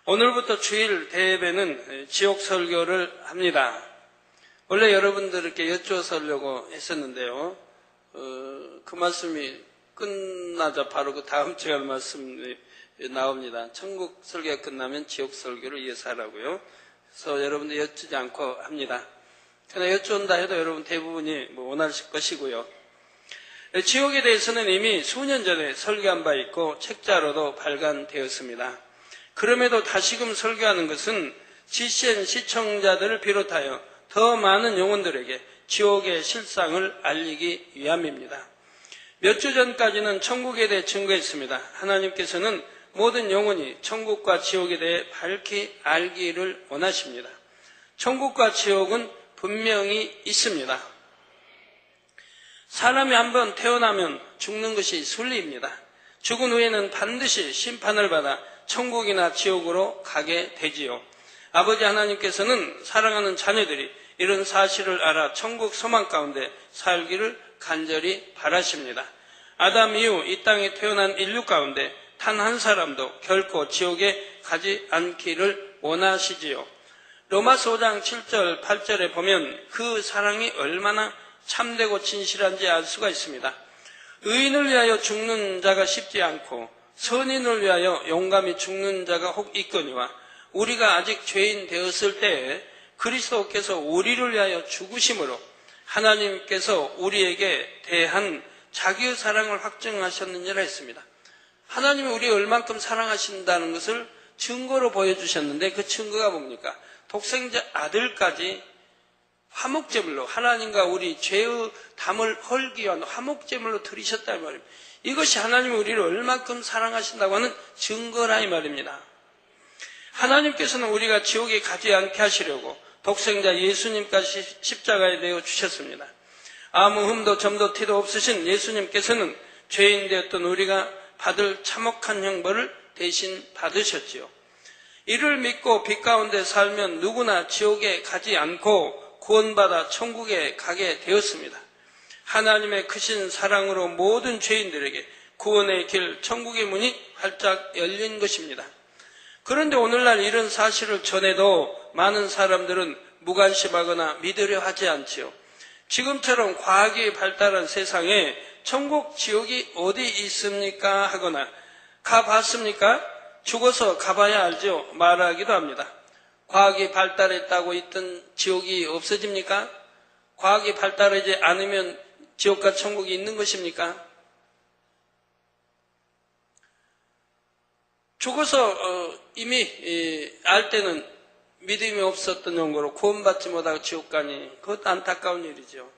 오늘부터 주일 대예배는 지옥 설교를 합니다. 원래 여러분들께 여쭈어서 하려고 했었는데요. 그 말씀이 끝나자 바로 그 다음 주에 할 말씀이 나옵니다. 천국 설교가 끝나면 지옥 설교를 이어서 하라고요. 그래서 여러분들 여쭈지 않고 합니다. 그러나 여쭈온다 해도 여러분 대부분이 원하실 것이고요. 지옥에 대해서는 이미 수년 전에 설교한 바 있고 책자로도 발간되었습니다. 그럼에도 다시금 설교하는 것은 GCN 시청자들을 비롯하여 더 많은 영혼들에게 지옥의 실상을 알리기 위함입니다. 몇 주 전까지는 천국에 대해 증거했습니다. 하나님께서는 모든 영혼이 천국과 지옥에 대해 밝히 알기를 원하십니다. 천국과 지옥은 분명히 있습니다. 사람이 한번 태어나면 죽는 것이 순리입니다. 죽은 후에는 반드시 심판을 받아 천국이나 지옥으로 가게 되지요. 아버지 하나님께서는 사랑하는 자녀들이 이런 사실을 알아 천국 소망 가운데 살기를 간절히 바라십니다. 아담 이후 이 땅에 태어난 인류 가운데 단 한 사람도 결코 지옥에 가지 않기를 원하시지요. 로마서 5장 7절 8절에 보면 그 사랑이 얼마나 참되고 진실한지 알 수가 있습니다. 의인을 위하여 죽는 자가 쉽지 않고 선인을 위하여 용감히 죽는 자가 혹 있거니와 우리가 아직 죄인 되었을 때에 그리스도께서 우리를 위하여 죽으심으로 하나님께서 우리에게 대한 자기의 사랑을 확증하셨느니라 했습니다. 하나님이 우리 얼만큼 사랑하신다는 것을 증거로 보여주셨는데 그 증거가 뭡니까? 독생자 아들까지 화목제물로 하나님과 우리 죄의 담을 헐기 위한 화목제물로 드리셨다는 말입니다. 이것이 하나님이 우리를 얼만큼 사랑하신다고 하는 증거라 이 말입니다. 하나님께서는 우리가 지옥에 가지 않게 하시려고 독생자 예수님까지 십자가에 내어 주셨습니다. 아무 흠도 점도 티도 없으신 예수님께서는 죄인 되었던 우리가 받을 참혹한 형벌을 대신 받으셨지요. 이를 믿고 빛 가운데 살면 누구나 지옥에 가지 않고 구원받아 천국에 가게 되었습니다. 하나님의 크신 사랑으로 모든 죄인들에게 구원의 길, 천국의 문이 활짝 열린 것입니다. 그런데 오늘날 이런 사실을 전해도 많은 사람들은 무관심하거나 믿으려 하지 않지요. 지금처럼 과학이 발달한 세상에 천국, 지옥이 어디 있습니까? 하거나 가봤습니까? 죽어서 가봐야 알죠. 말하기도 합니다. 과학이 발달했다고 있던 지옥이 없어집니까? 과학이 발달하지 않으면 지옥과 천국이 있는 것입니까? 죽어서 이미 알 때는 믿음이 없었던 용고로 구원받지 못하고 지옥 가니 그것도 안타까운 일이죠.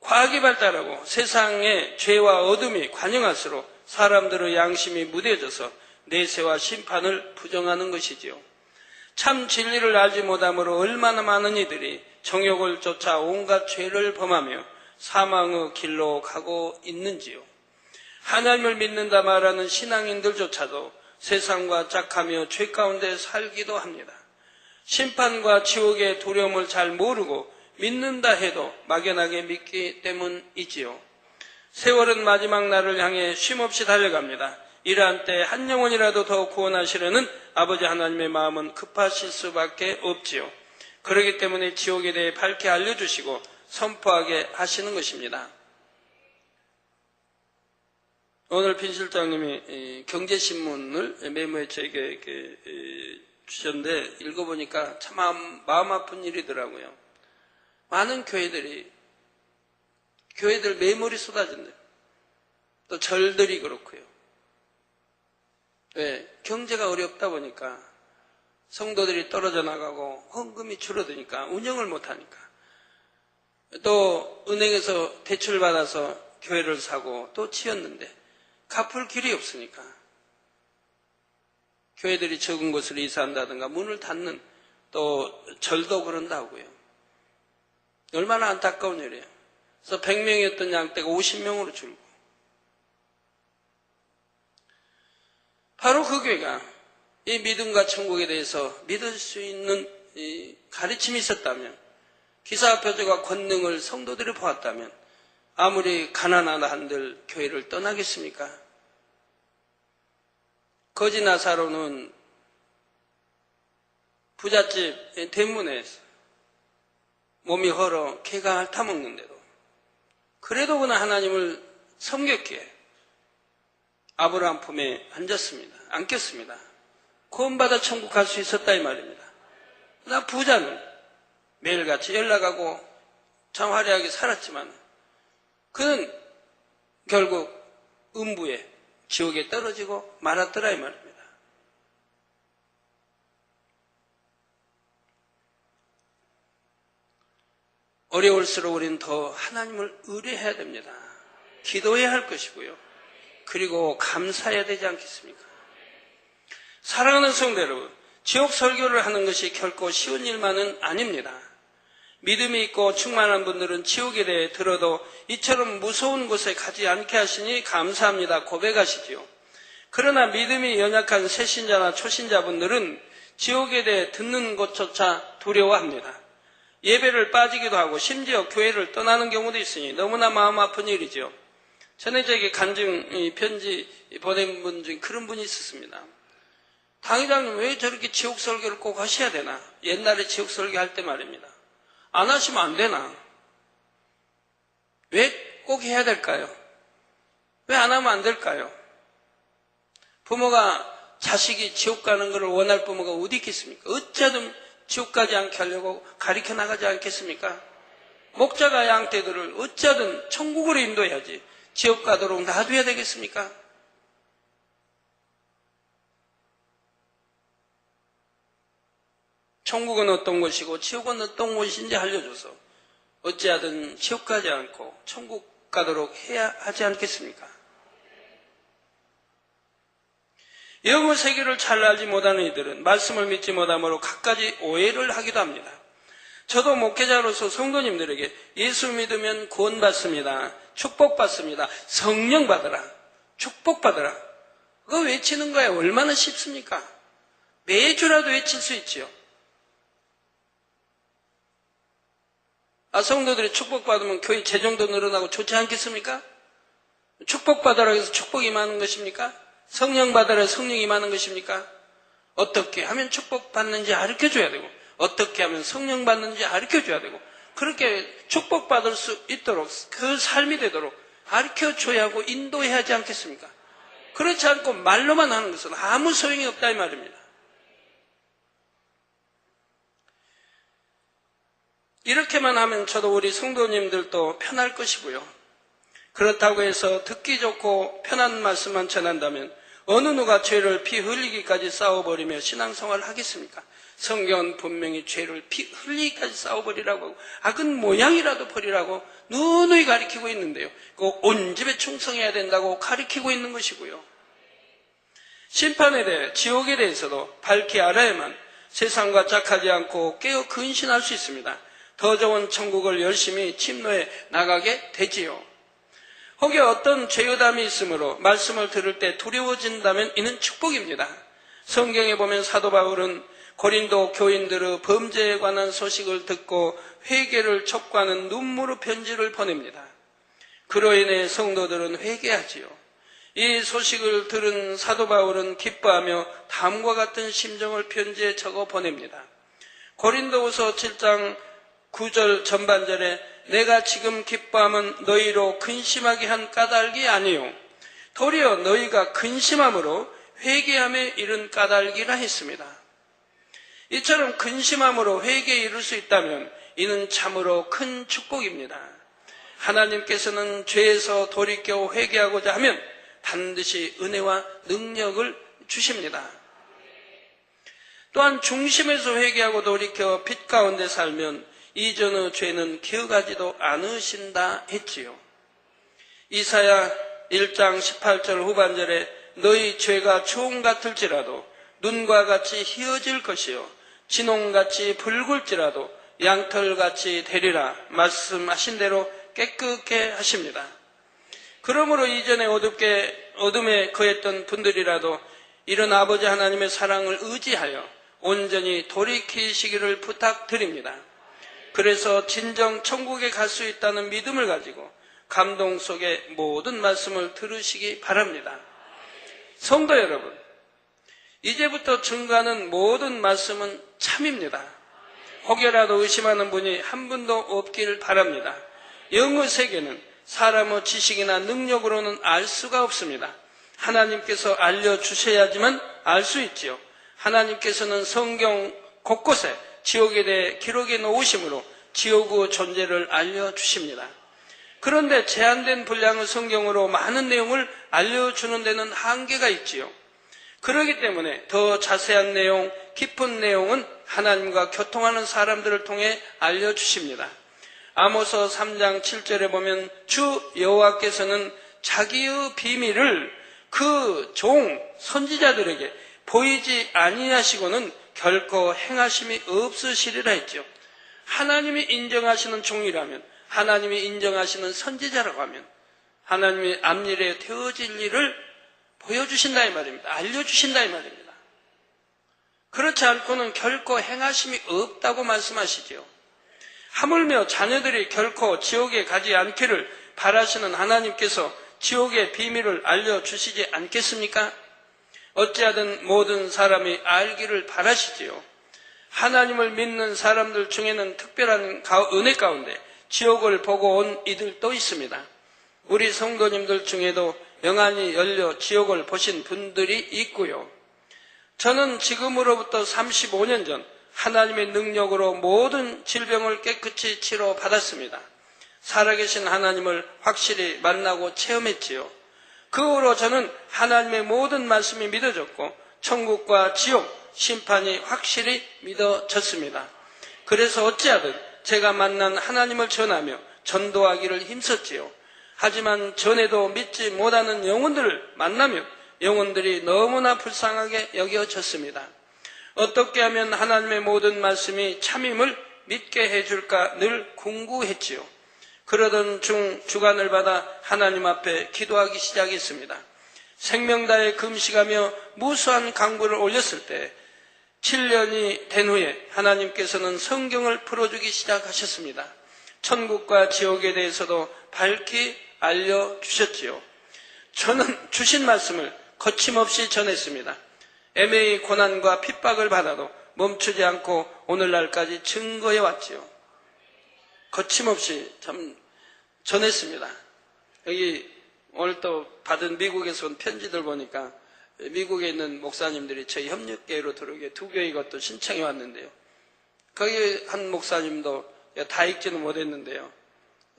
과학이 발달하고 세상의 죄와 어둠이 관영할수록 사람들의 양심이 무뎌져서 내세와 심판을 부정하는 것이지요. 참 진리를 알지 못함으로 얼마나 많은 이들이 정욕을 쫓아 온갖 죄를 범하며 사망의 길로 가고 있는지요. 하나님을 믿는다 말하는 신앙인들조차도 세상과 짝하며 죄 가운데 살기도 합니다. 심판과 지옥의 두려움을 잘 모르고 믿는다 해도 막연하게 믿기 때문이지요. 세월은 마지막 날을 향해 쉼없이 달려갑니다. 이러한 때 한 영혼이라도 더 구원하시려는 아버지 하나님의 마음은 급하실 수밖에 없지요. 그렇기 때문에 지옥에 대해 밝게 알려주시고 선포하게 하시는 것입니다. 오늘 빈 실장님이 경제신문을 메모에 저에게 주셨는데 읽어보니까 참 마음 아픈 일이더라고요. 많은 교회들 매물이 쏟아진대요. 또 절들이 그렇고요. 왜? 경제가 어렵다 보니까 성도들이 떨어져 나가고 헌금이 줄어드니까 운영을 못하니까 또 은행에서 대출받아서 교회를 사고 또 지었는데 갚을 길이 없으니까 교회들이 적은 곳을 이사한다든가 문을 닫는 또 절도 그런다고요. 얼마나 안타까운 일이에요. 그래서 100명이었던 양떼가 50명으로 줄고 바로 그 교회가 이 믿음과 천국에 대해서 믿을 수 있는 이 가르침이 있었다면 기사표적과 권능을 성도들이 보았다면 아무리 가난하다 한들 교회를 떠나겠습니까? 거지 나사로는 부잣집 대문에 몸이 헐어 개가 핥아먹는데도 그래도 그나 하나님을 섬겼기에 아브라함 품에 안겼습니다. 구원받아 천국 갈 수 있었다 이 말입니다. 나 부자는 매일같이 연락하고 참 화려하게 살았지만 그는 결국 음부에 지옥에 떨어지고 말았더라 이 말입니다. 어려울수록 우리는 더 하나님을 의뢰해야 됩니다. 기도해야 할 것이고요. 그리고 감사해야 되지 않겠습니까? 사랑하는 성도 여러분, 지옥 설교를 하는 것이 결코 쉬운 일만은 아닙니다. 믿음이 있고 충만한 분들은 지옥에 대해 들어도 이처럼 무서운 곳에 가지 않게 하시니 감사합니다. 고백하시지요. 그러나 믿음이 연약한 새신자나 초신자분들은 지옥에 대해 듣는 것조차 두려워합니다. 예배를 빠지기도 하고 심지어 교회를 떠나는 경우도 있으니 너무나 마음 아픈 일이죠. 전에 저에게 간증 편지 보낸 분 중에 그런 분이 있었습니다. 당회장님 왜 저렇게 지옥 설교를 꼭 하셔야 되나? 옛날에 지옥 설교할 때 말입니다. 안 하시면 안 되나? 왜 꼭 해야 될까요? 왜 안 하면 안 될까요? 부모가 자식이 지옥 가는 것을 원할 부모가 어디 있겠습니까? 어쩌든 지옥 가지 않게 하려고 가르쳐 나가지 않겠습니까? 목자가 양떼들을 어쩌든 천국으로 인도해야지 지옥 가도록 놔둬야 되겠습니까? 천국은 어떤 곳이고 지옥은 어떤 곳인지 알려줘서 어찌하든 지옥 가지 않고 천국 가도록 해야 하지 않겠습니까? 영어 세계를 잘 알지 못하는 이들은 말씀을 믿지 못함으로 갖가지 오해를 하기도 합니다. 저도 목회자로서 성도님들에게 예수 믿으면 구원받습니다. 축복받습니다. 성령 받으라. 축복받으라. 그거 외치는 거야 얼마나 쉽습니까? 매주라도 외칠 수 있지요. 성도들이 축복받으면 교회 재정도 늘어나고 좋지 않겠습니까? 축복받으라 해서 축복이 임하는 것입니까? 성령 받으라 성령이 임하는 것입니까? 어떻게 하면 축복받는지 가르쳐줘야 되고 어떻게 하면 성령 받는지 가르쳐줘야 되고 그렇게 축복받을 수 있도록 그 삶이 되도록 가르쳐줘야 하고 인도해야 하지 않겠습니까? 그렇지 않고 말로만 하는 것은 아무 소용이 없다 이 말입니다. 이렇게만 하면 저도 우리 성도님들도 편할 것이고요. 그렇다고 해서 듣기 좋고 편한 말씀만 전한다면 어느 누가 죄를 피 흘리기까지 싸워버리며 신앙생활을 하겠습니까? 성경은 분명히 죄를 피 흘리기까지 싸워버리라고 하고 악은 모양이라도 버리라고 누누이 가리키고 있는데요. 온 집에 충성해야 된다고 가리키고 있는 것이고요. 심판에 대해 지옥에 대해서도 밝히 알아야만 세상과 짝하지 않고 깨어 근신할 수 있습니다. 더 좋은 천국을 열심히 침노해 나가게 되지요. 혹여 어떤 죄의담이 있으므로 말씀을 들을 때 두려워진다면 이는 축복입니다. 성경에 보면 사도 바울은 고린도 교인들의 범죄에 관한 소식을 듣고 회개를 촉구하는 눈물의 편지를 보냅니다. 그로 인해 성도들은 회개하지요. 이 소식을 들은 사도 바울은 기뻐하며 다음과 같은 심정을 편지에 적어 보냅니다. 고린도후서 7장 9절 전반절에 내가 지금 기뻐함은 너희로 근심하게 한 까닭이 아니요 도리어 너희가 근심함으로 회개함에 이른 까닭이라 했습니다. 이처럼 근심함으로 회개에 이를 수 있다면 이는 참으로 큰 축복입니다. 하나님께서는 죄에서 돌이켜 회개하고자 하면 반드시 은혜와 능력을 주십니다. 또한 중심에서 회개하고 돌이켜 빛 가운데 살면 이전의 죄는 기억하지도 않으신다 했지요. 이사야 1장 18절 후반절에 너희 죄가 초홍 같을지라도 눈과 같이 희어질 것이요 진홍같이 붉을지라도 양털같이 되리라 말씀하신 대로 깨끗게 하십니다. 그러므로 이전에 어둠에 거했던 분들이라도 이런 아버지 하나님의 사랑을 의지하여 온전히 돌이키시기를 부탁드립니다. 그래서 진정 천국에 갈 수 있다는 믿음을 가지고 감동 속에 모든 말씀을 들으시기 바랍니다. 성도 여러분, 이제부터 증거하는 모든 말씀은 참입니다. 혹여라도 의심하는 분이 한 분도 없기를 바랍니다. 영의 세계는 사람의 지식이나 능력으로는 알 수가 없습니다. 하나님께서 알려주셔야지만 알 수 있지요. 하나님께서는 성경 곳곳에 지옥에 대해 기록해 놓으심으로 지옥의 존재를 알려주십니다. 그런데 제한된 분량의 성경으로 많은 내용을 알려주는 데는 한계가 있지요. 그렇기 때문에 더 자세한 내용, 깊은 내용은 하나님과 교통하는 사람들을 통해 알려주십니다. 아모스 3장 7절에 보면 주 여호와께서는 자기의 비밀을 그 종 선지자들에게 보이지 아니하시고는 결코 행하심이 없으시리라 했죠. 하나님이 인정하시는 종이라면, 하나님이 인정하시는 선지자라고 하면 하나님이 앞일에 되어질 일을 보여주신다 이 말입니다. 알려주신다 이 말입니다. 그렇지 않고는 결코 행하심이 없다고 말씀하시지요. 하물며 자녀들이 결코 지옥에 가지 않기를 바라시는 하나님께서 지옥의 비밀을 알려주시지 않겠습니까? 어찌하든 모든 사람이 알기를 바라시지요. 하나님을 믿는 사람들 중에는 특별한 은혜 가운데 지옥을 보고 온 이들도 있습니다. 우리 성도님들 중에도 영안이 열려 지옥을 보신 분들이 있고요. 저는 지금으로부터 35년 전 하나님의 능력으로 모든 질병을 깨끗이 치료받았습니다. 살아계신 하나님을 확실히 만나고 체험했지요. 그 후로 저는 하나님의 모든 말씀이 믿어졌고 천국과 지옥, 심판이 확실히 믿어졌습니다. 그래서 어찌하든 제가 만난 하나님을 전하며 전도하기를 힘썼지요. 하지만 전에도 믿지 못하는 영혼들을 만나며 영혼들이 너무나 불쌍하게 여겨졌습니다. 어떻게 하면 하나님의 모든 말씀이 참임을 믿게 해줄까 늘 궁구했지요. 그러던 중 주간을 받아 하나님 앞에 기도하기 시작했습니다. 생명다해 금식하며 무수한 강구를 올렸을 때 7년이 된 후에 하나님께서는 성경을 풀어주기 시작하셨습니다. 천국과 지옥에 대해서도 밝히 알려주셨지요. 저는 주신 말씀을 거침없이 전했습니다. 애매히 고난과 핍박을 받아도 멈추지 않고 오늘날까지 증거해 왔지요. 거침없이 참 전했습니다. 여기 오늘 또 받은 미국에서 온 편지들 보니까 미국에 있는 목사님들이 저희 협력교회로 들어오게 두 교회 것도 신청해 왔는데요. 거기 한 목사님도 다 읽지는 못했는데요.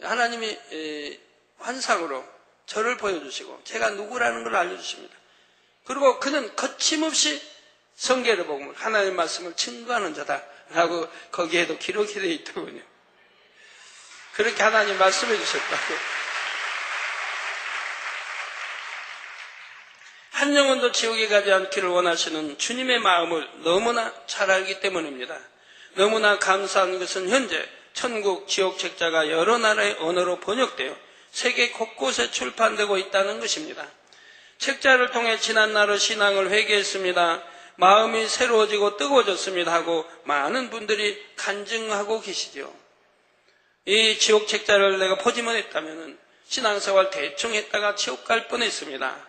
하나님이 환상으로 저를 보여주시고 제가 누구라는 걸 알려주십니다. 그리고 그는 거침없이 성경을 보고 하나님의 말씀을 증거하는 자다라고 거기에도 기록이 되어 있더군요. 그렇게 하나님 말씀해 주셨다고. 한 영혼도 지옥에 가지 않기를 원하시는 주님의 마음을 너무나 잘 알기 때문입니다. 너무나 감사한 것은 현재 천국 지옥 책자가 여러 나라의 언어로 번역되어 세계 곳곳에 출판되고 있다는 것입니다. 책자를 통해 지난날의 신앙을 회개했습니다. 마음이 새로워지고 뜨거워졌습니다 하고 많은 분들이 간증하고 계시죠. 이 지옥 책자를 내가 보지만 했다면 신앙생활 대충 했다가 지옥 갈 뻔했습니다.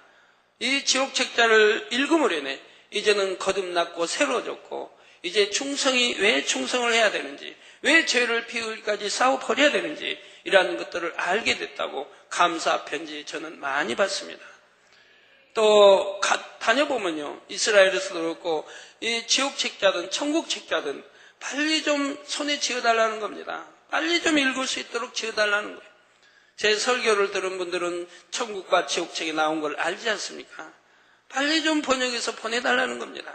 이 지옥 책자를 읽음으로 인해 이제는 거듭났고 새로워졌고 이제 충성이 왜 충성을 해야 되는지, 왜 죄를 피우기까지 싸워 버려야 되는지 이라는 것들을 알게 됐다고 감사 편지 저는 많이 받습니다. 또 다녀보면요, 이스라엘에서도 그렇고 이 지옥 책자든 천국 책자든 빨리 좀 손에 쥐어달라는 겁니다. 빨리 좀 읽을 수 있도록 쥐어달라는 거예요. 제 설교를 들은 분들은 천국과 지옥 책이 나온 걸 알지 않습니까? 빨리 좀 번역해서 보내달라는 겁니다.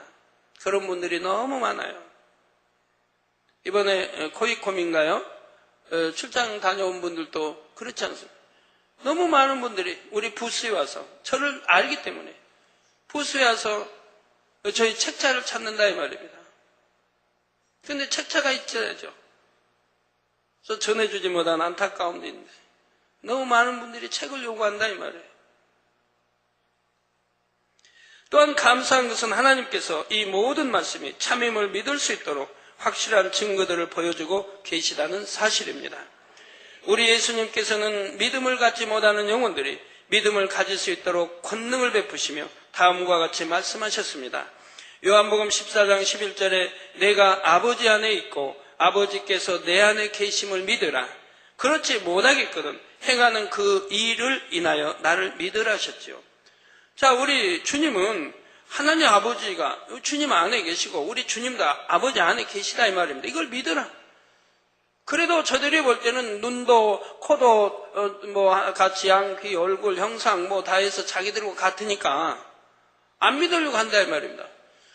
그런 분들이 너무 많아요. 이번에 코이콤인가요? 출장 다녀온 분들도 그렇지 않습니까? 너무 많은 분들이 우리 부스에 와서 저를 알기 때문에 부스에 와서 저희 책자를 찾는다 이 말입니다. 그런데 책자가 있어야죠. 그래서 전해주지 못한 안타까움도 있는데 너무 많은 분들이 책을 요구한다 이 말이에요. 또한 감사한 것은 하나님께서 이 모든 말씀이 참임을 믿을 수 있도록 확실한 증거들을 보여주고 계시다는 사실입니다. 우리 예수님께서는 믿음을 갖지 못하는 영혼들이 믿음을 가질 수 있도록 권능을 베푸시며 다음과 같이 말씀하셨습니다. 요한복음 14장 11절에 내가 아버지 안에 있고 아버지께서 내 안에 계심을 믿으라. 그렇지 못하겠거든 행하는 그 일을 인하여 나를 믿으라 하셨지요. 자, 우리 주님은 하나님 아버지가 주님 안에 계시고 우리 주님도 아버지 안에 계시다 이 말입니다. 이걸 믿으라. 그래도 저들이 볼 때는 눈도 코도 같이 양, 귀, 얼굴, 형상 다 해서 자기들과 같으니까 안 믿으려고 한다 이 말입니다.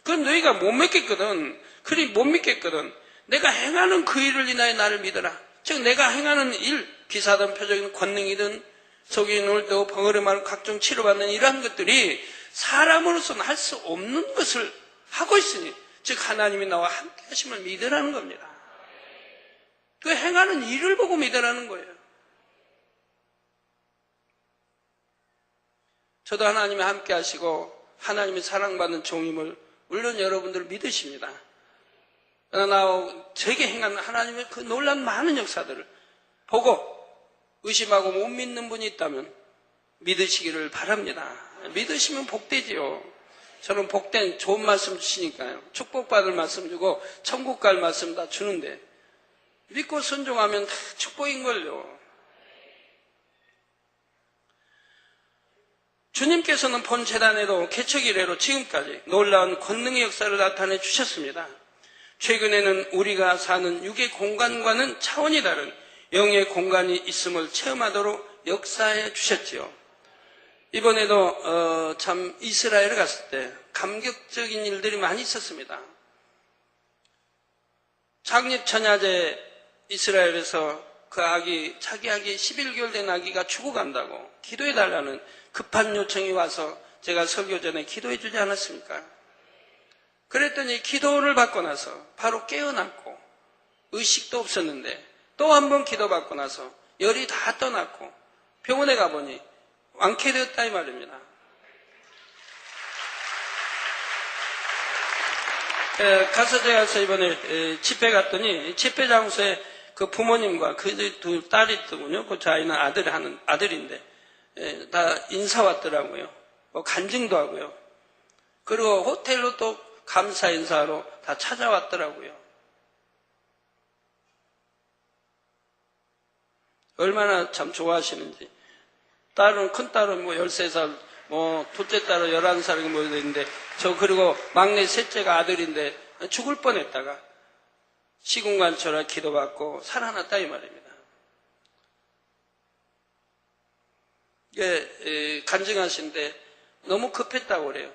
그럼 너희가 못 믿겠거든. 그리 못 믿겠거든. 내가 행하는 그 일을 인하여 나를 믿어라. 즉 내가 행하는 일, 기사든 표적이든 권능이든 속이는 또 벙어리만 각종 치료받는 이러한 것들이 사람으로서는 할 수 없는 것을 하고 있으니 즉 하나님이 나와 함께 하심을 믿으라는 겁니다. 그 행하는 일을 보고 믿으라는 거예요. 저도 하나님이 함께 하시고 하나님이 사랑받는 종임을 물론 여러분들 믿으십니다. 그러나 제게 행한 하나님의 그 놀란 많은 역사들을 보고 의심하고 못 믿는 분이 있다면 믿으시기를 바랍니다. 믿으시면 복되지요. 저는 복된 좋은 말씀 주시니까요. 축복받을 말씀 주고 천국 갈 말씀 다 주는데 믿고 순종하면 다 축복인걸요. 주님께서는 본 재단에도 개척 이래로 지금까지 놀라운 권능의 역사를 나타내 주셨습니다. 최근에는 우리가 사는 육의 공간과는 차원이 다른 영의 공간이 있음을 체험하도록 역사해 주셨지요. 이번에도 참 이스라엘에 갔을 때 감격적인 일들이 많이 있었습니다. 장립천야제 이스라엘에서 그 아기, 자기 아기 11개월 된 아기가 죽어간다고 기도해달라는 급한 요청이 와서 제가 설교 전에 기도해 주지 않았습니까? 그랬더니 기도를 받고 나서 바로 깨어났고 의식도 없었는데 또 한 번 기도받고 나서 열이 다 떠났고 병원에 가보니 완쾌되었다 이 말입니다. 가서 제가 이번에 집회 갔더니 집회 장소에 그 부모님과 그 두 딸이 있더군요. 그 아이는 아들인데 다 인사 왔더라고요. 간증도 하고요. 그리고 호텔로 또 감사 인사로 다 찾아왔더라고요. 얼마나 참 좋아하시는지. 딸은, 큰 딸은 13살, 둘째 딸은 11살이 되는데, 그리고 막내 셋째가 아들인데, 죽을 뻔 했다가, 시궁간처럼 기도받고 살아났다, 이 말입니다. 간증하신데, 너무 급했다고 그래요.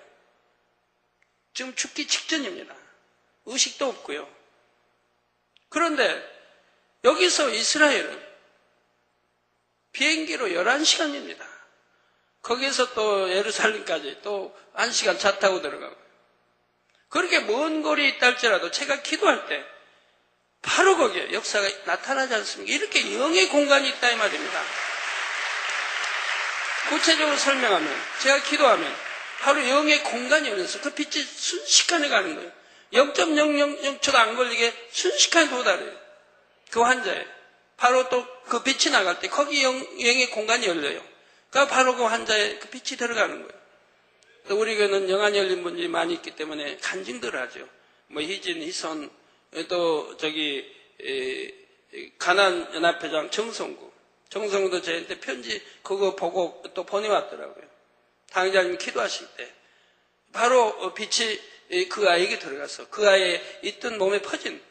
지금 죽기 직전입니다. 의식도 없고요. 그런데, 여기서 이스라엘은 비행기로 11시간입니다. 거기에서 또 예루살렘까지 또 1시간 차 타고 들어가고. 그렇게 먼 거리에 있다 할지라도 제가 기도할 때 바로 거기에 역사가 나타나지 않습니까? 이렇게 영의 공간이 있다 이 말입니다. 구체적으로 설명하면 제가 기도하면 바로 영의 공간이 열려서 그 빛이 순식간에 가는 거예요. 0.000초도 안 걸리게 순식간에 도달해요. 그 환자에. 바로 또 그 빛이 나갈 때 거기 영의 공간이 열려요. 그러니까 바로 그 환자의 그 빛이 들어가는 거예요. 또 우리 교회는 영안이 열린 분들이 많이 있기 때문에 간증들을 하죠. 희진, 희선, 또 가난 연합회장 정성구도 저한테 편지 그거 보고 또 보내왔더라고요. 당장님 기도하실 때 바로 빛이 그 아이에게 들어가서 그 아이에 있던 몸에 퍼진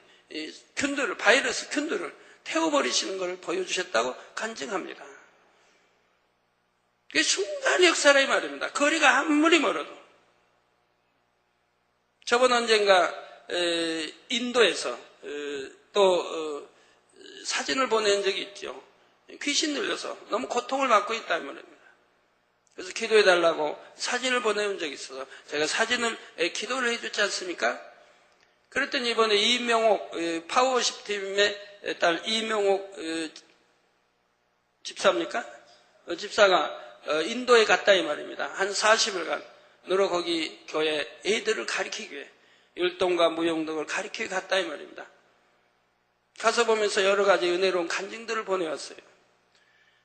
균들을, 바이러스 균들을 태워버리시는 것을 보여주셨다고 간증합니다. 그게 순간의 역사라 이 말입니다. 거리가 아무리 멀어도. 저번 언젠가 인도에서 또 사진을 보낸 적이 있죠. 귀신 들려서 너무 고통을 받고 있다 이 말입니다. 그래서 기도해달라고 사진을 보내온 적이 있어서 제가 사진을 기도를 해주지 않습니까? 그랬더니 이번에 이명옥 파워십 팀의 딸 이명옥 집사입니까? 집사가 인도에 갔다 이 말입니다. 한 40일간 너로 거기 교회 애들을 가르치기 위해 율동과 무용등을 가르치기 갔다 이 말입니다. 가서 보면서 여러 가지 은혜로운 간증들을 보내왔어요.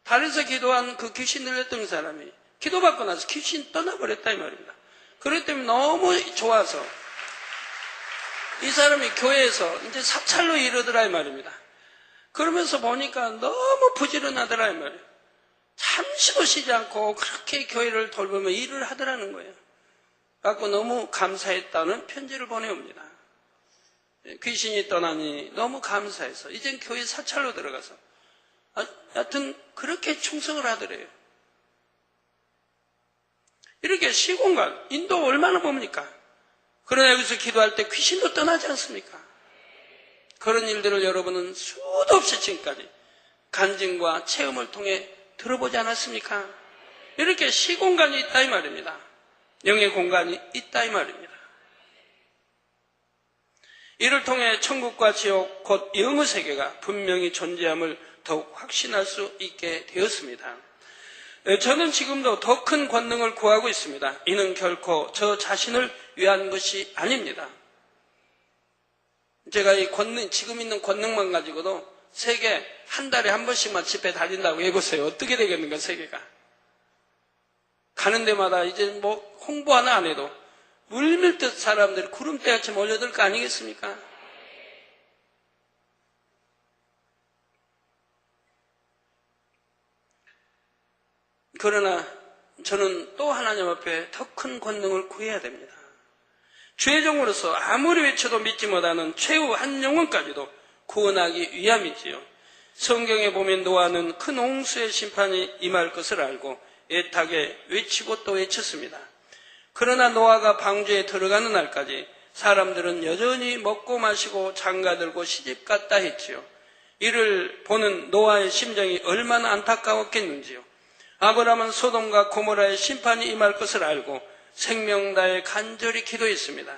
달에서 기도한 그 귀신 들렸던 사람이 기도받고 나서 귀신 떠나버렸다 이 말입니다. 그렇기 때문에 너무 좋아서 이 사람이 교회에서 이제 사찰로 이르더라 이 말입니다. 그러면서 보니까 너무 부지런하더라 이 말이에요. 잠시도 쉬지 않고 그렇게 교회를 돌보며 일을 하더라는 거예요. 갖고 너무 감사했다는 편지를 보내옵니다. 귀신이 떠나니 너무 감사해서 이젠 교회 사찰로 들어가서 하여튼 그렇게 충성을 하더래요. 이렇게 시공간, 인도 얼마나 봅니까? 그러나 여기서 기도할 때 귀신도 떠나지 않습니까? 그런 일들을 여러분은 수도 없이 지금까지 간증과 체험을 통해 들어보지 않았습니까? 이렇게 시공간이 있다 이 말입니다. 영의 공간이 있다 이 말입니다. 이를 통해 천국과 지옥 곧 영의 세계가 분명히 존재함을 더욱 확신할 수 있게 되었습니다. 저는 지금도 더 큰 권능을 구하고 있습니다. 이는 결코 저 자신을 위한 것이 아닙니다. 제가 이 권능, 지금 있는 권능만 가지고도 세계 한 달에 한 번씩만 집회 다닌다고 해보세요. 어떻게 되겠는가, 세계가. 가는 데마다 이제 뭐 홍보 하나 안 해도 물밀듯 사람들이 구름대같이 몰려들 거 아니겠습니까? 그러나 저는 또 하나님 앞에 더 큰 권능을 구해야 됩니다. 주의 종으로서 아무리 외쳐도 믿지 못하는 최후 한 영혼까지도 구원하기 위함이지요. 성경에 보면 노아는 큰 홍수의 심판이 임할 것을 알고 애타게 외치고 또 외쳤습니다. 그러나 노아가 방주에 들어가는 날까지 사람들은 여전히 먹고 마시고 장가들고 시집갔다 했지요. 이를 보는 노아의 심정이 얼마나 안타까웠겠는지요. 아브라함은 소돔과 고모라의 심판이 임할 것을 알고 생명 다해 간절히 기도했습니다.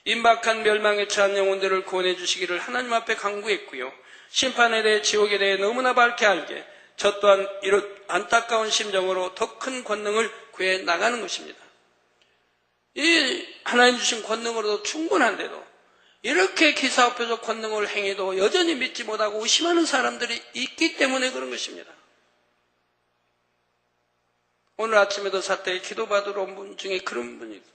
임박한 멸망에 처한 영혼들을 구원해 주시기를 하나님 앞에 간구했고요. 심판에 대해 지옥에 대해 너무나 밝게 알게 저 또한 이런 안타까운 심정으로 더 큰 권능을 구해 나가는 것입니다. 이 하나님 주신 권능으로도 충분한데도 이렇게 기사업표적 권능을 행해도 여전히 믿지 못하고 의심하는 사람들이 있기 때문에 그런 것입니다. 오늘 아침에도 사태에 기도받으러 온 분 중에 그런 분이 있어요.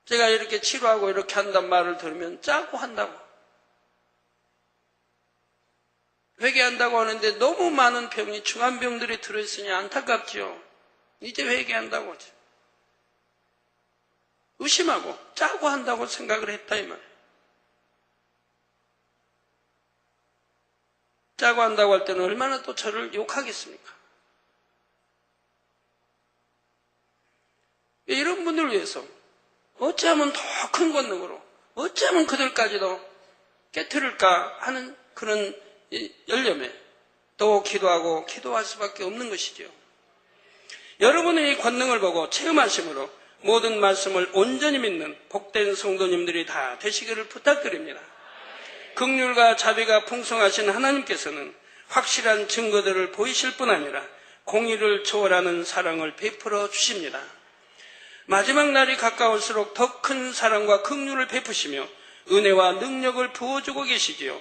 제가 이렇게 치료하고 이렇게 한단 말을 들으면 짜고 한다고. 회개한다고 하는데 너무 많은 병이 중환병들이 들어있으니 안타깝지요. 이제 회개한다고 하죠. 의심하고 짜고 한다고 생각을 했다 이 말이에요. 짜고 한다고 할 때는 얼마나 또 저를 욕하겠습니까? 이런 분들을 위해서 어찌하면 더 큰 권능으로 어찌하면 그들까지도 깨트릴까 하는 그런 열념에 또 기도하고 기도할 수밖에 없는 것이죠. 여러분의 이 권능을 보고 체험하심으로 모든 말씀을 온전히 믿는 복된 성도님들이 다 되시기를 부탁드립니다. 긍휼과 자비가 풍성하신 하나님께서는 확실한 증거들을 보이실 뿐 아니라 공의를 초월하는 사랑을 베풀어 주십니다. 마지막 날이 가까울수록 더 큰 사랑과 긍휼을 베푸시며 은혜와 능력을 부어주고 계시지요.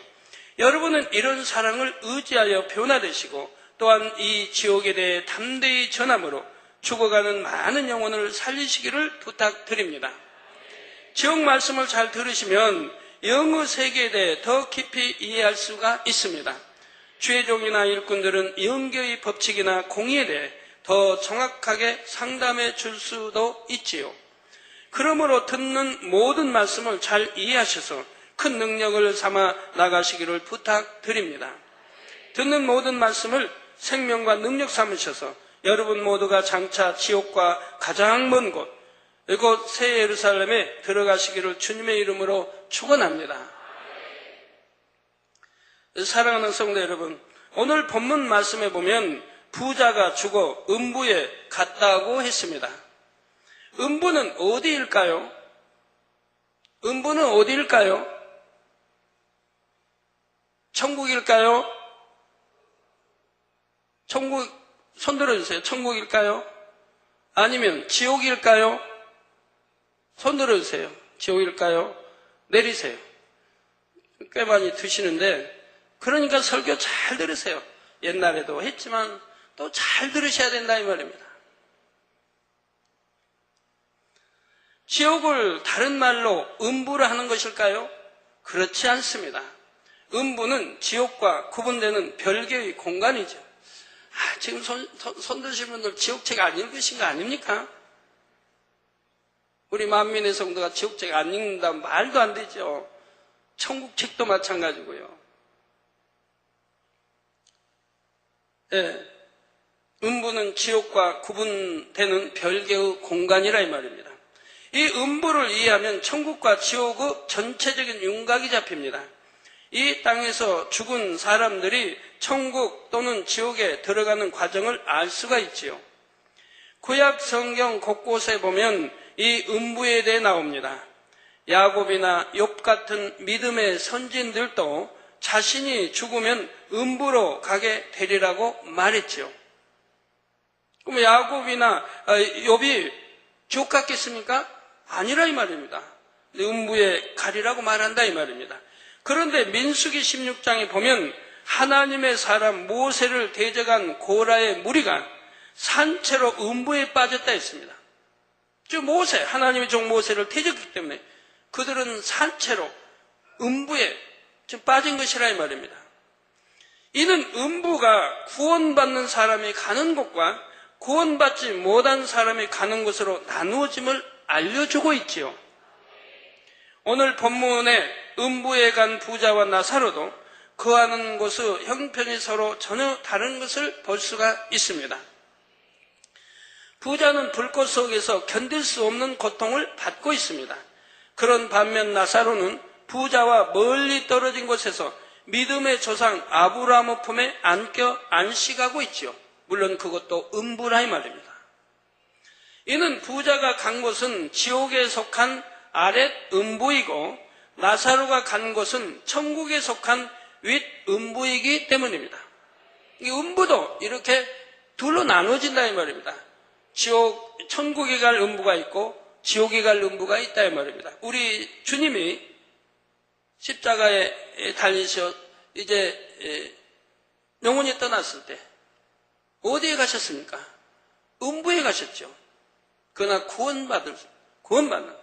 여러분은 이런 사랑을 의지하여 변화되시고 또한 이 지옥에 대해 담대히 전함으로 죽어가는 많은 영혼을 살리시기를 부탁드립니다. 지옥 말씀을 잘 들으시면 영의 세계에 대해 더 깊이 이해할 수가 있습니다. 주의 종이나 일꾼들은 영계의 법칙이나 공의에 대해 더 정확하게 상담해 줄 수도 있지요. 그러므로 듣는 모든 말씀을 잘 이해하셔서 큰 능력을 삼아 나가시기를 부탁드립니다. 듣는 모든 말씀을 생명과 능력 삼으셔서 여러분 모두가 장차 지옥과 가장 먼 곳, 이곳 새 예루살렘에 들어가시기를 주님의 이름으로 축원합니다. 사랑하는 성도 여러분, 오늘 본문 말씀에 보면 부자가 죽어 음부에 갔다고 했습니다. 음부는 어디일까요? 음부는 어디일까요? 천국일까요? 천국, 손 들어주세요. 천국일까요? 아니면 지옥일까요? 손 들어주세요. 지옥일까요? 내리세요. 꽤 많이 드시는데, 그러니까 설교 잘 들으세요. 옛날에도 했지만 또 잘 들으셔야 된다 이 말입니다. 지옥을 다른 말로 음부라 하는 것일까요? 그렇지 않습니다. 음부는 지옥과 구분되는 별개의 공간이죠. 지금 손 드신 분들 지옥책 안 읽으신 거 아닙니까? 우리 만민의 성도가 지옥책 안 읽는다면 말도 안 되죠. 천국책도 마찬가지고요. 네. 음부는 지옥과 구분되는 별개의 공간이라 이 말입니다. 이 음부를 이해하면 천국과 지옥의 전체적인 윤곽이 잡힙니다. 이 땅에서 죽은 사람들이 천국 또는 지옥에 들어가는 과정을 알 수가 있지요. 구약 성경 곳곳에 보면 이 음부에 대해 나옵니다. 야곱이나 욥 같은 믿음의 선진들도 자신이 죽으면 음부로 가게 되리라고 말했지요. 그럼 야곱이나 욥이 지옥 갔겠습니까? 아니라 이 말입니다. 음부에 가리라고 말한다 이 말입니다. 그런데 민수기 16장에 보면 하나님의 사람 모세를 대적한 고라의 무리가 산채로 음부에 빠졌다 했습니다. 즉 모세, 하나님의 종 모세를 대적했기 때문에 그들은 산채로 음부에 지금 빠진 것이라 이 말입니다. 이는 음부가 구원받는 사람이 가는 곳과 구원받지 못한 사람이 가는 곳으로 나누어짐을 알려주고 있지요. 오늘 본문에 음부에 간 부자와 나사로도 거하는 곳의 형편이 서로 전혀 다른 것을 볼 수가 있습니다. 부자는 불꽃 속에서 견딜 수 없는 고통을 받고 있습니다. 그런 반면 나사로는 부자와 멀리 떨어진 곳에서 믿음의 조상 아브라함의 품에 안겨 안식하고 있지요. 물론 그것도 음부라 이 말입니다. 이는 부자가 간 곳은 지옥에 속한 아랫 음부이고 나사로가 간 곳은 천국에 속한 윗 음부이기 때문입니다. 이 음부도 이렇게 둘로 나눠진다 이 말입니다. 천국에 갈 음부가 있고 지옥에 갈 음부가 있다 이 말입니다. 우리 주님이 십자가에 달리셔 이제 영혼이 떠났을 때 어디에 가셨습니까? 음부에 가셨죠. 그러나 구원받는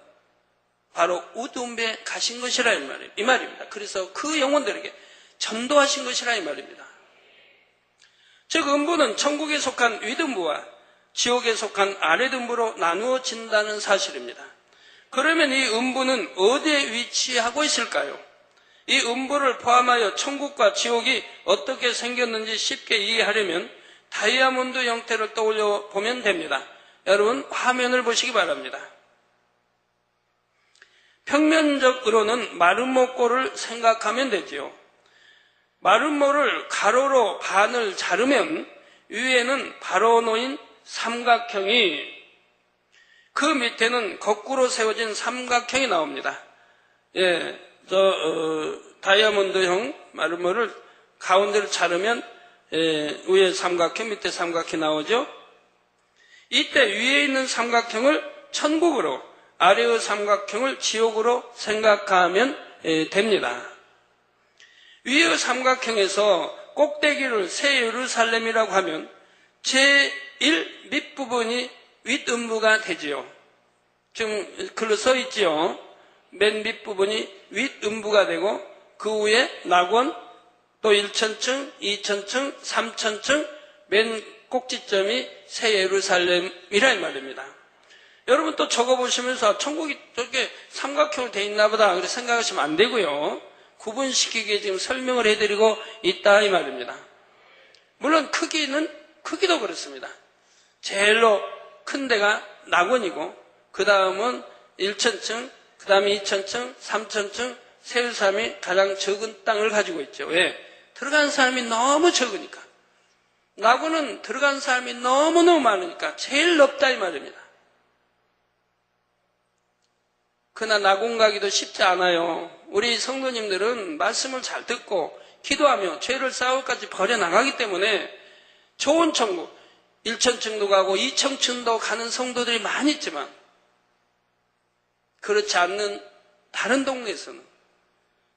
바로 우두음부에 가신 것이라 이 말입니다. 그래서 그 영혼들에게 전도하신 것이라 이 말입니다. 즉 음부는 천국에 속한 윗음부와 지옥에 속한 아랫음부로 나누어진다는 사실입니다. 그러면 이 음부는 어디에 위치하고 있을까요? 이 음부를 포함하여 천국과 지옥이 어떻게 생겼는지 쉽게 이해하려면 다이아몬드 형태를 떠올려 보면 됩니다. 여러분 화면을 보시기 바랍니다. 평면적으로는 마름모꼴을 생각하면 되지요. 마름모를 가로로 반을 자르면 위에는 바로 놓인 삼각형이 그 밑에는 거꾸로 세워진 삼각형이 나옵니다. 다이아몬드형 마름모를 가운데를 자르면 위에 삼각형 밑에 삼각형이 나오죠. 이때 위에 있는 삼각형을 천국으로 아래의 삼각형을 지옥으로 생각하면 됩니다. 위의 삼각형에서 꼭대기를 새 예루살렘이라고 하면 제1 밑부분이 윗음부가 되지요. 지금 글로 써 있지요. 맨 밑부분이 윗음부가 되고 그 위에 낙원 또 1천층, 2천층, 3천층 맨 꼭지점이 새 예루살렘이라 이 말입니다. 여러분 또 적어보시면서 천국이 저렇게 삼각형으로 돼 있나 보다 그렇게 생각하시면 안 되고요. 구분시키게 지금 설명을 해드리고 있다 이 말입니다. 물론 크기도 그렇습니다. 제일로 큰 데가 낙원이고 그 다음은 1천층, 그 다음에 2천층, 3천층 새 예루살렘이 가장 적은 땅을 가지고 있죠. 왜? 들어간 사람이 너무 적으니까. 낙원은 들어간 사람이 너무너무 많으니까 제일 넓다 이 말입니다. 그러나 낙원 가기도 쉽지 않아요. 우리 성도님들은 말씀을 잘 듣고 기도하며 죄를 싸울까지 버려나가기 때문에 좋은 천국 1천층도 가고 2천층도 가는 성도들이 많이 있지만 그렇지 않는 다른 동네에서는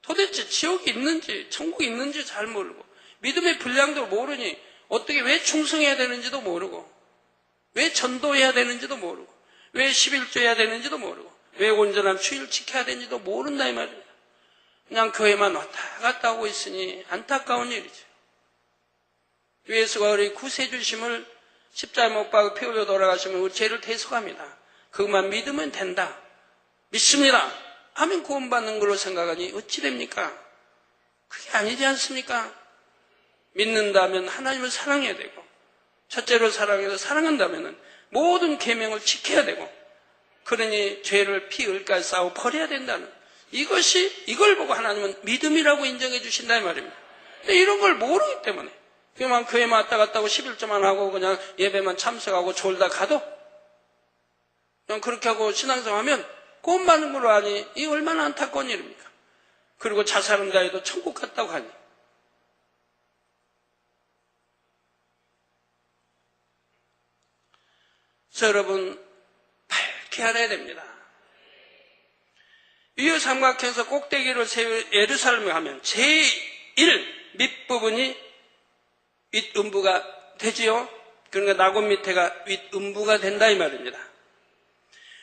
도대체 지옥이 있는지 천국이 있는지 잘 모르고 믿음의 분량도 모르니 어떻게 왜 충성해야 되는지도 모르고 왜 전도해야 되는지도 모르고 왜 11조 해야 되는지도 모르고 왜 온전한 주의를 지켜야 되는지도 모른다 이 말이에요. 그냥 교회만 왔다 갔다 하고 있으니 안타까운 일이죠. 예수가 우리 구세주심을 십자가에 못 박아 피 흘려 돌아가시면 우리 죄를 대속합니다. 그것만 믿으면 된다. 믿습니다. 하면 구원받는 걸로 생각하니 어찌 됩니까? 그게 아니지 않습니까? 믿는다면 하나님을 사랑해야 되고, 첫째로 사랑해서 사랑한다면 모든 계명을 지켜야 되고, 그러니 죄를 피 흘까지 싸워 버려야 된다는, 이걸 보고 하나님은 믿음이라고 인정해 주신다 이 말입니다. 이런 걸 모르기 때문에 그만 교회만 왔다 갔다 하고 11조만 하고 그냥 예배만 참석하고 졸다 가도 그냥 그렇게 하고 신앙생활하면 구원받는 걸로 하니 이 얼마나 안타까운 일입니까? 그리고 자살한다 해도 천국 갔다고 하니. 그래서 여러분 밝게 알아야 됩니다. 위의 삼각형에서 꼭대기를 세울 예루살렘에 가면 제1 밑부분이 윗음부가 되지요. 그러니까 낙원 밑에가 윗음부가 된다 이 말입니다.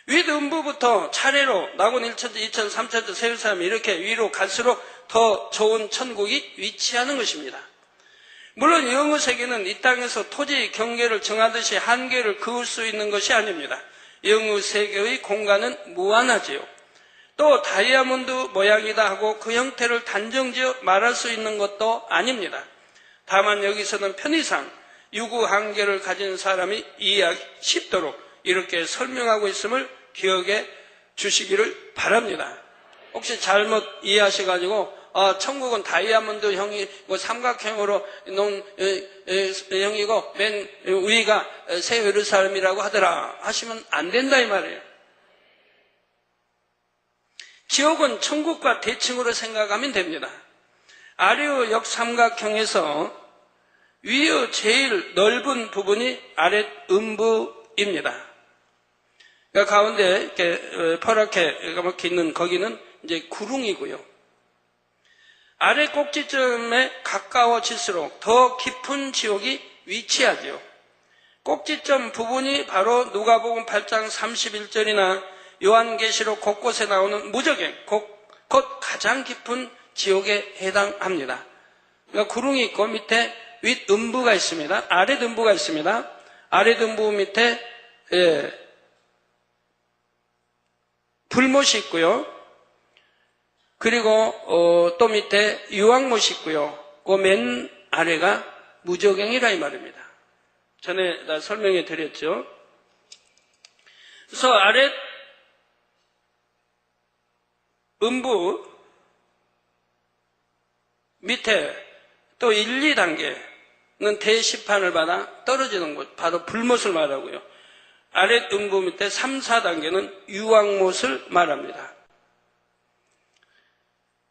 윗음부부터 차례로 낙원 1천지, 2천지, 3천지 세울 사람이 이렇게 위로 갈수록 더 좋은 천국이 위치하는 것입니다. 물론 영의 세계는 이 땅에서 토지 경계를 정하듯이 한계를 그을 수 있는 것이 아닙니다. 영의 세계의 공간은 무한하지요. 또 다이아몬드 모양이다 하고 그 형태를 단정지어 말할 수 있는 것도 아닙니다. 다만 여기서는 편의상 유구 한계를 가진 사람이 이해하기 쉽도록 이렇게 설명하고 있음을 기억해 주시기를 바랍니다. 혹시 잘못 이해하셔가지고 천국은 다이아몬드 형이 삼각형으로 놓은 형이고 맨 위가 새 예루살렘이라고 하더라 하시면 안 된다 이 말이에요. 지옥은 천국과 대칭으로 생각하면 됩니다. 아래의 역삼각형에서 위의 제일 넓은 부분이 아랫 음부입니다. 그러니까 가운데 이렇게 퍼렇게 이렇게 있는 거기는 이제 구릉이고요. 아래 꼭지점에 가까워질수록 더 깊은 지옥이 위치하죠. 꼭지점 부분이 바로 누가복음 8장 31절이나 요한계시록 곳곳에 나오는 무저갱, 곧 가장 깊은 지옥에 해당합니다. 그러니까 구릉이 있고 밑에 윗음부가 있습니다. 아랫음부가 있습니다. 아랫음부 밑에 불못이 있고요. 그리고 또 밑에 유황못이 있고요. 그 맨 아래가 무저갱이라 이 말입니다. 전에 다 설명해 드렸죠. 그래서 아랫 음부 밑에 또 1, 2단계는 대시판을 받아 떨어지는 곳, 바로 불못을 말하고요. 아랫 음부 밑에 3, 4단계는 유황못을 말합니다.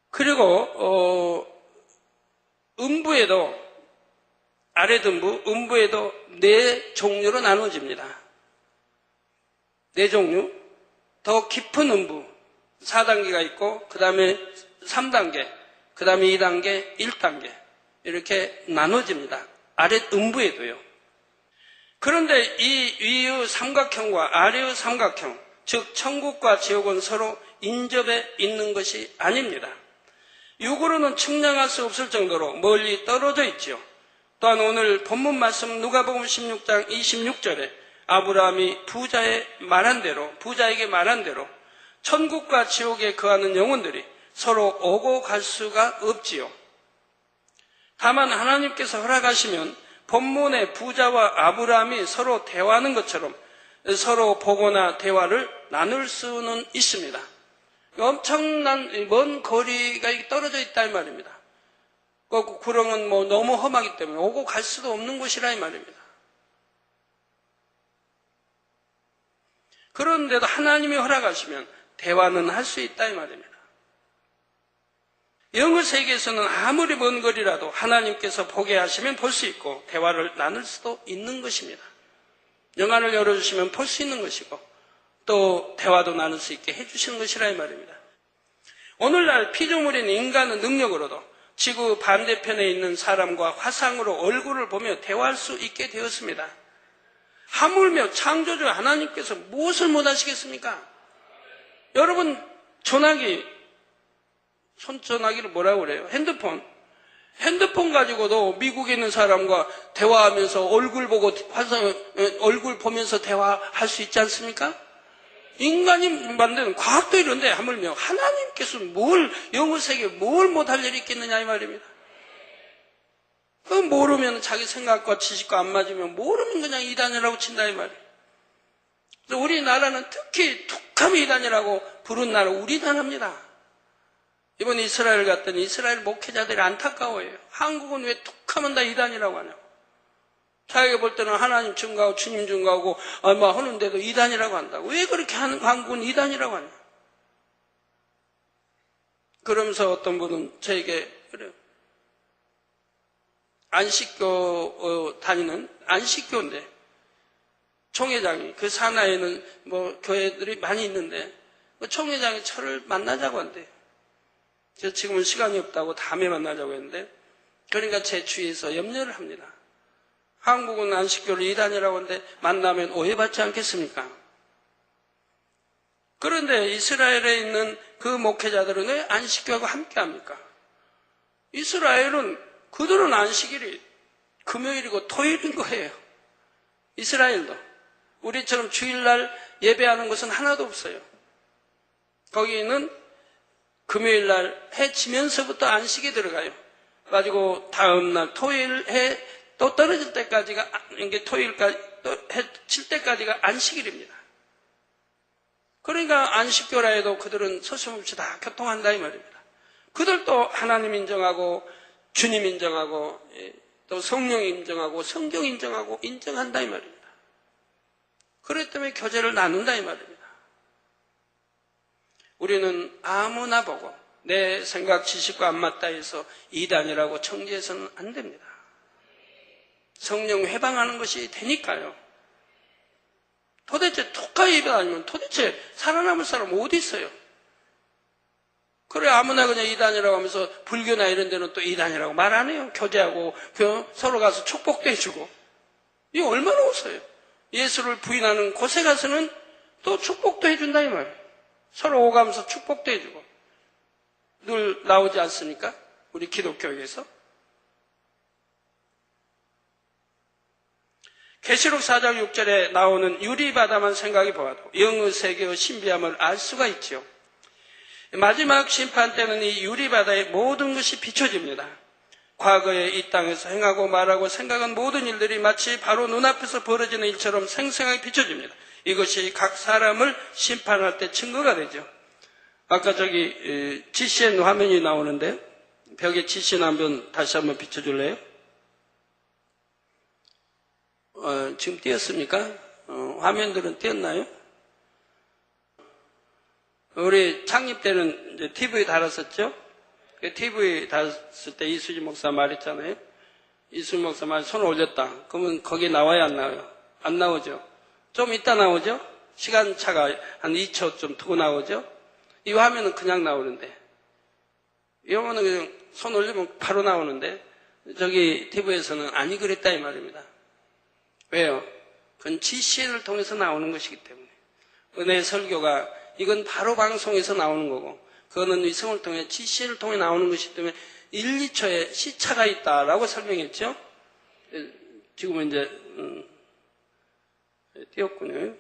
그리고 음부에도 아랫 음부에도 4종류로 나눠집니다. 4종류. 더 깊은 음부 4단계가 있고 그 다음에 3단계, 그 다음에 2단계, 1단계 이렇게 나눠집니다. 아랫 음부에도요. 그런데 이 위의 삼각형과 아래의 삼각형, 즉 천국과 지옥은 서로 인접해 있는 것이 아닙니다. 육으로는 측량할 수 없을 정도로 멀리 떨어져 있지요. 또한 오늘 본문 말씀 누가복음 16장 26절에 아브라함이 부자에게 말한 대로 천국과 지옥에 거하는 영혼들이 서로 오고 갈 수가 없지요. 다만 하나님께서 허락하시면 본문의 부자와 아브라함이 서로 대화하는 것처럼 서로 보거나 대화를 나눌 수는 있습니다. 엄청난 먼 거리가 떨어져 있다 이 말입니다. 그 구렁은 너무 험하기 때문에 오고 갈 수도 없는 곳이라 이 말입니다. 그런데도 하나님이 허락하시면 대화는 할 수 있다 이 말입니다. 영의 세계에서는 아무리 먼 거리라도 하나님께서 보게 하시면 볼 수 있고 대화를 나눌 수도 있는 것입니다. 영안을 열어주시면 볼 수 있는 것이고 또 대화도 나눌 수 있게 해주시는 것이라 이 말입니다. 오늘날 피조물인 인간의 능력으로도 지구 반대편에 있는 사람과 화상으로 얼굴을 보며 대화할 수 있게 되었습니다. 하물며 창조주 하나님께서 무엇을 못하시겠습니까? 여러분, 전화기, 손전화기를 뭐라고 그래요? 핸드폰 가지고도 미국에 있는 사람과 대화하면서 얼굴 보면서 대화할 수 있지 않습니까? 인간이 만드는 과학도 이런데 하물며 하나님께서 영어 세계에 뭘 못할 일이 있겠느냐 이 말입니다. 모르면 자기 생각과 지식과 안 맞으면 모르면 그냥 이단이라고 친다 이 말이에요. 우리나라는 특히 툭하면 이단이라고 부른 나라 우리나라입니다. 이번 이스라엘 갔더니 이스라엘 목회자들이 안타까워해요. 한국은 왜 툭하면 다 이단이라고 하냐고. 자기가 볼 때는 하나님 증거하고 주님 증거하고 뭐 하는데도 이단이라고 한다고. 왜 그렇게 하는 한국은 이단이라고 하냐. 그러면서 어떤 분은 저에게 그래요. 안식교 다니는 안식교인데 총회장이 그 산하에는 뭐 교회들이 많이 있는데 총회장이 저를 만나자고 한대요. 저 지금은 시간이 없다고 다음에 만나자고 했는데 그러니까 제 주위에서 염려를 합니다. 한국은 안식교를 이단이라고 하는데 만나면 오해받지 않겠습니까? 그런데 이스라엘에 있는 그 목회자들은 왜 안식교하고 함께합니까? 이스라엘은 그들은 안식일이 금요일이고 토요일인 거예요. 이스라엘도. 우리처럼 주일날 예배하는 것은 하나도 없어요. 거기는 금요일날 해 지면서부터 안식에 들어가요. 가지고 다음날 토요일 해 또 떨어질 때까지가, 이게 토요일까지, 또 해 칠 때까지가 안식일입니다. 그러니까 안식교라 해도 그들은 서슴없이 다 교통한다 이 말입니다. 그들도 하나님 인정하고 주님 인정하고 또 성령 인정하고 성경 인정하고 인정한다 이 말입니다. 그렇기 때문에 교제를 나눈다 이 말입니다. 우리는 아무나 보고 내 생각 지식과 안 맞다 해서 이단이라고 정죄해서는 안 됩니다. 성령 회방하는 것이 되니까요. 도대체 독가 예배 아니면 도대체 살아남을 사람 어디 있어요? 그래 아무나 그냥 이단이라고 하면서 불교나 이런 데는 또 이단이라고 말 안 해요. 교제하고 서로 가서 축복도 해주고. 이거 얼마나 웃어요. 예수를 부인하는 곳에 가서는 또 축복도 해준다 이 말이에요. 서로 오가면서 축복도 해주고. 늘 나오지 않습니까? 우리 기독교에서. 계시록 4장 6절에 나오는 유리바다만 생각해 보아도 영의 세계의 신비함을 알 수가 있지요. 마지막 심판 때는 이 유리바다의 모든 것이 비춰집니다. 과거에 이 땅에서 행하고 말하고 생각한 모든 일들이 마치 바로 눈앞에서 벌어지는 일처럼 생생하게 비춰집니다. 이것이 각 사람을 심판할 때 증거가 되죠. 아까 저기 GCN 화면이 나오는데 벽에 GCN 한번 다시 한번 비춰줄래요? 지금 띄었습니까? 화면들은 띄었나요? 우리 창립 때는 이제 TV 달았었죠? TV 달았을 때 이수지 목사 말했잖아요. 이수지 목사 말 손을 올렸다. 그러면 거기에 나와요, 안 나와요? 안 나오죠? 좀 이따 나오죠? 시간차가 한 2초 좀 두고 나오죠? 이 화면은 그냥 나오는데. 이 화면은 그냥 손 올리면 바로 나오는데, 저기 TV에서는 아니 그랬다 이 말입니다. 왜요? 그건 GCN을 통해서 나오는 것이기 때문에. 은혜 설교가 이건 바로 방송에서 나오는 거고 그거는 위성을 통해 GCN을 통해 나오는 것이기 때문에 1, 2초의 시차가 있다라고 설명했죠. 지금은 이제 띄었군요.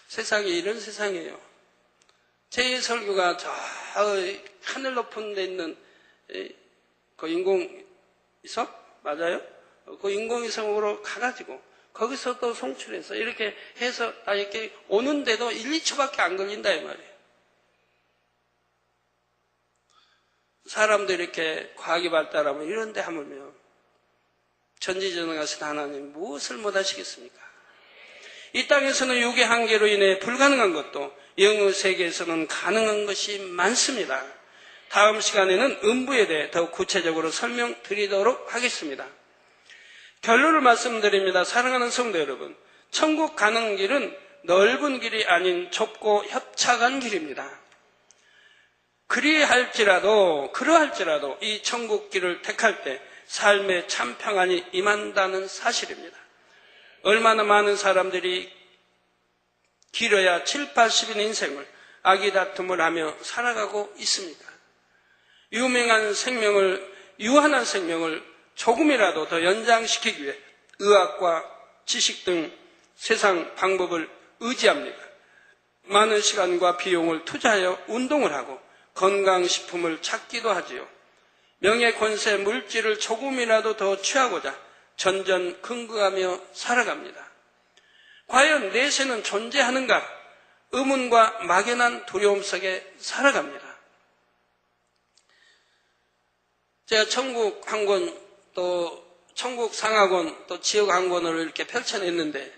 세상이 이런 세상이에요. 제 설교가 저 하늘 높은 데 있는 그 인공위성? 맞아요? 그 인공위성으로 가가지고 거기서 또 송출해서 이렇게 해서 이렇게 오는데도 1, 2초밖에 안 걸린다 이 말이에요. 사람도 이렇게 과학이 발달하면 이런 데 하물며 전지전능하신 하나님 무엇을 못하시겠습니까? 이 땅에서는 육의 한계로 인해 불가능한 것도 영의 세계에서는 가능한 것이 많습니다. 다음 시간에는 음부에 대해 더 구체적으로 설명드리도록 하겠습니다. 결론을 말씀드립니다. 사랑하는 성도 여러분, 천국 가는 길은 넓은 길이 아닌 좁고 협착한 길입니다. 그러할지라도 이 천국 길을 택할 때 삶의 참 평안이 임한다는 사실입니다. 얼마나 많은 사람들이 길어야 7, 80인 인생을 악의 다툼을 하며 살아가고 있습니다. 유한한 생명을 조금이라도 더 연장시키기 위해 의학과 지식 등 세상 방법을 의지합니다. 많은 시간과 비용을 투자하여 운동을 하고 건강식품을 찾기도 하지요. 명예, 권세, 물질을 조금이라도 더 취하고자 전전긍긍하며 살아갑니다. 과연 내세는 존재하는가? 의문과 막연한 두려움 속에 살아갑니다. 제가 천국 한 권, 또 천국 상하권, 또 지옥 한 권을 이렇게 펼쳐냈는데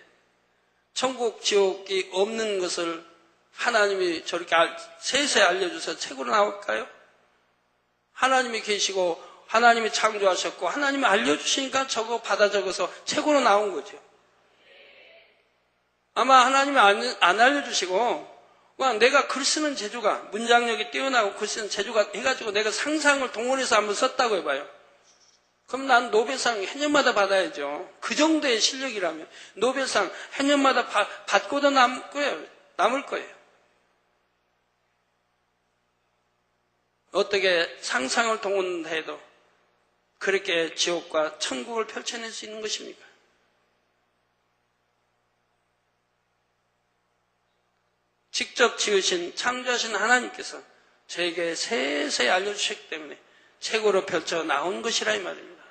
천국, 지옥이 없는 것을 하나님이 저렇게 세세히 알려줘서 책으로 나올까요? 하나님이 계시고 하나님이 창조하셨고 하나님이 알려주시니까 저거 받아 적어서 책으로 나온 거죠. 아마 하나님이 안 알려주시고 그냥 내가 글 쓰는 재주가, 문장력이 뛰어나고 글 쓰는 재주가 해가지고 내가 상상을 동원해서 한번 썼다고 해봐요. 그럼 난 노벨상 해년마다 받아야죠. 그 정도의 실력이라면 노벨상 해년마다 받고도 남을 거예요. 어떻게 상상을 동원해도 그렇게 지옥과 천국을 펼쳐낼 수 있는 것입니까? 직접 지으신, 창조하신 하나님께서 저에게 세세히 알려주셨기 때문에 책으로 펼쳐 나온 것이라 이 말입니다.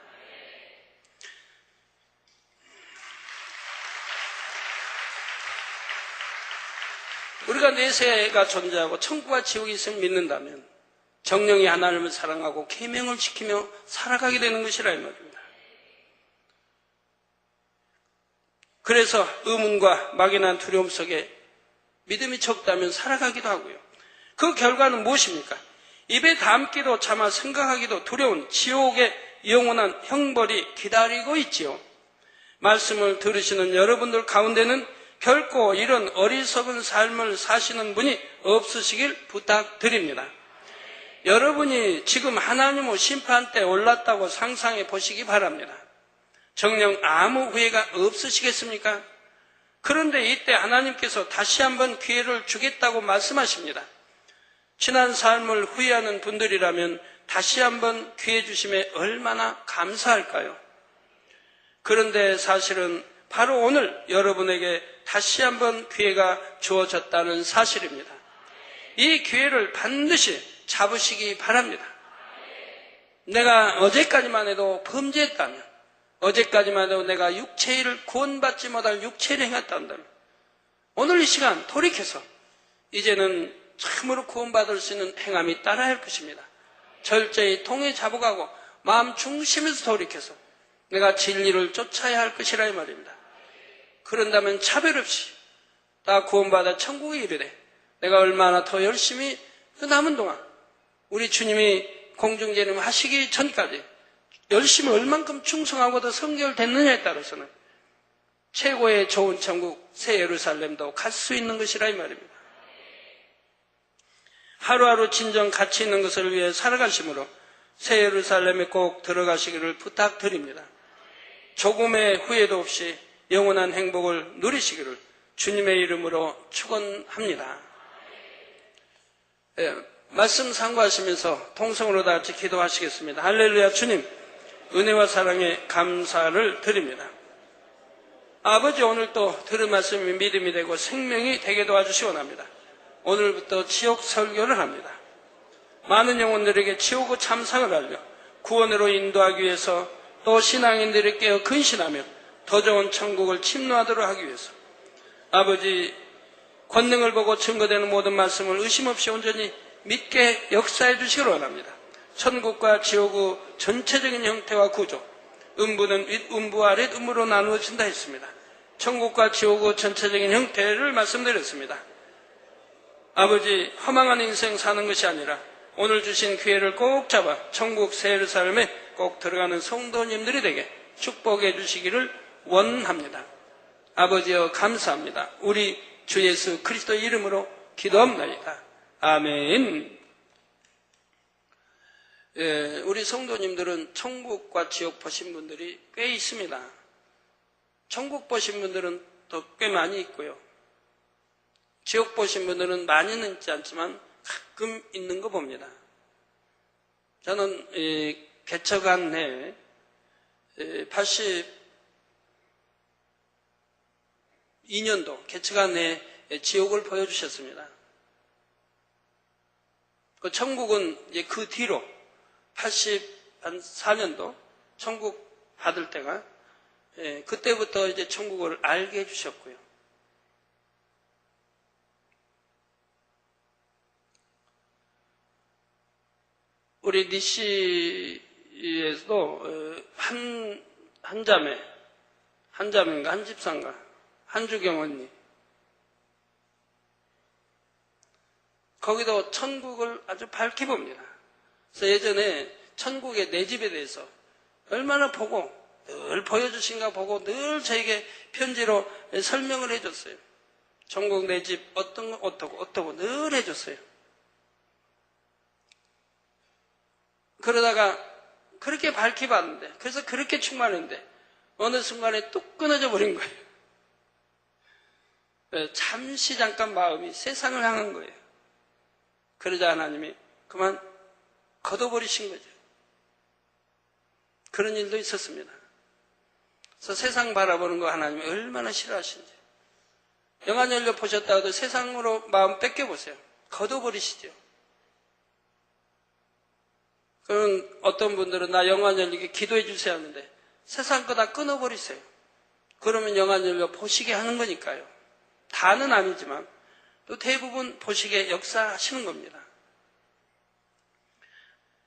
우리가 내세가 존재하고 천국과 지옥이 있음을 믿는다면 정령이 하나님을 사랑하고 계명을 지키며 살아가게 되는 것이라 이 말입니다. 그래서 의문과 막연한 두려움 속에 믿음이 적다면 살아가기도 하고요. 그 결과는 무엇입니까? 입에 담기도 차마 생각하기도 두려운 지옥의 영원한 형벌이 기다리고 있지요. 말씀을 들으시는 여러분들 가운데는 결코 이런 어리석은 삶을 사시는 분이 없으시길 부탁드립니다. 여러분이 지금 하나님의 심판대에 올랐다고 상상해 보시기 바랍니다. 정녕 아무 후회가 없으시겠습니까? 그런데 이때 하나님께서 다시 한번 기회를 주겠다고 말씀하십니다. 지난 삶을 후회하는 분들이라면 다시 한번 기회 주심에 얼마나 감사할까요? 그런데 사실은 바로 오늘 여러분에게 다시 한번 기회가 주어졌다는 사실입니다. 이 기회를 반드시 잡으시기 바랍니다. 내가 어제까지만 해도 범죄했다면, 어제까지만 해도 내가 육체일을 구원받지 못할 육체를 행했다면 오늘 이 시간 돌이켜서 이제는 참으로 구원받을 수 있는 행함이 따라야 할 것입니다. 철저히 통에 잡아가고 마음 중심에서 돌이켜서 내가 진리를 쫓아야 할 것이라 이 말입니다. 그런다면 차별 없이 다 구원받아 천국에 이르되 내가 얼마나 더 열심히 그 남은 동안 우리 주님이 공중재림 하시기 전까지 열심히 얼만큼 충성하고 더 성결됐느냐에 따라서는 최고의 좋은 천국 새 예루살렘도 갈 수 있는 것이라 이 말입니다. 하루하루 진정 가치 있는 것을 위해 살아가심으로 새 예루살렘에 꼭 들어가시기를 부탁드립니다. 조금의 후회도 없이 영원한 행복을 누리시기를 주님의 이름으로 축원합니다. 말씀 상고하시면서 통성으로 다 같이 기도하시겠습니다. 할렐루야. 주님, 은혜와 사랑에 감사를 드립니다. 아버지, 오늘 또 들은 말씀이 믿음이 되고 생명이 되게 도와주시 원합니다. 오늘부터 지옥 설교를 합니다. 많은 영혼들에게 지옥의 참상을 알려 구원으로 인도하기 위해서 또 신앙인들이 깨어 근신하며 더 좋은 천국을 침노하도록 하기 위해서 아버지 권능을 보고 증거되는 모든 말씀을 의심 없이 온전히 믿게 역사해 주시기 원합니다. 천국과 지옥의 전체적인 형태와 구조, 음부는 윗음부 아랫음부로 나누어진다 했습니다. 천국과 지옥의 전체적인 형태를 말씀드렸습니다. 아버지, 허망한 인생 사는 것이 아니라 오늘 주신 기회를 꼭 잡아 천국 새 예루살렘에 꼭 들어가는 성도님들이 되게 축복해 주시기를 원합니다. 아버지여 감사합니다. 우리 주 예수 그리스도 이름으로 기도합니다. 아멘. 우리 성도님들은 천국과 지옥 보신 분들이 꽤 있습니다. 천국 보신 분들은 더 꽤 많이 있고요. 지옥 보신 분들은 많이는 있지 않지만 가끔 있는 거 봅니다. 저는 개척한 해 82년도 개척한 해 지옥을 보여주셨습니다. 그 천국은 이제 그 뒤로 84년도 천국 받을 때가 그때부터 이제 천국을 알게 해주셨고요. 우리 니시에서도 한 자매인가 한 집사인가 한주경 언니 거기도 천국을 아주 밝게 봅니다. 그래서 예전에 천국의 내 집에 대해서 얼마나 보고 늘 보여주신가 보고 늘 저에게 편지로 설명을 해줬어요. 천국 내 집 어떤 거 어떻고 늘 해줬어요. 그러다가 그렇게 밝게 봤는데 그래서 그렇게 충만했는데 어느 순간에 뚝 끊어져 버린 거예요. 잠시 잠깐 마음이 세상을 향한 거예요. 그러자 하나님이 그만 걷어버리신 거죠. 그런 일도 있었습니다. 그래서 세상 바라보는 거 하나님이 얼마나 싫어하시는지. 영안 열려 보셨다가도 세상으로 마음 뺏겨보세요. 걷어버리시죠. 그럼 어떤 분들은 나 영안 열리게 기도해 주세요 하는데 세상 거 다 끊어버리세요. 그러면 영안 열려 보시게 하는 거니까요. 다는 아니지만 또 대부분 보시게 역사하시는 겁니다.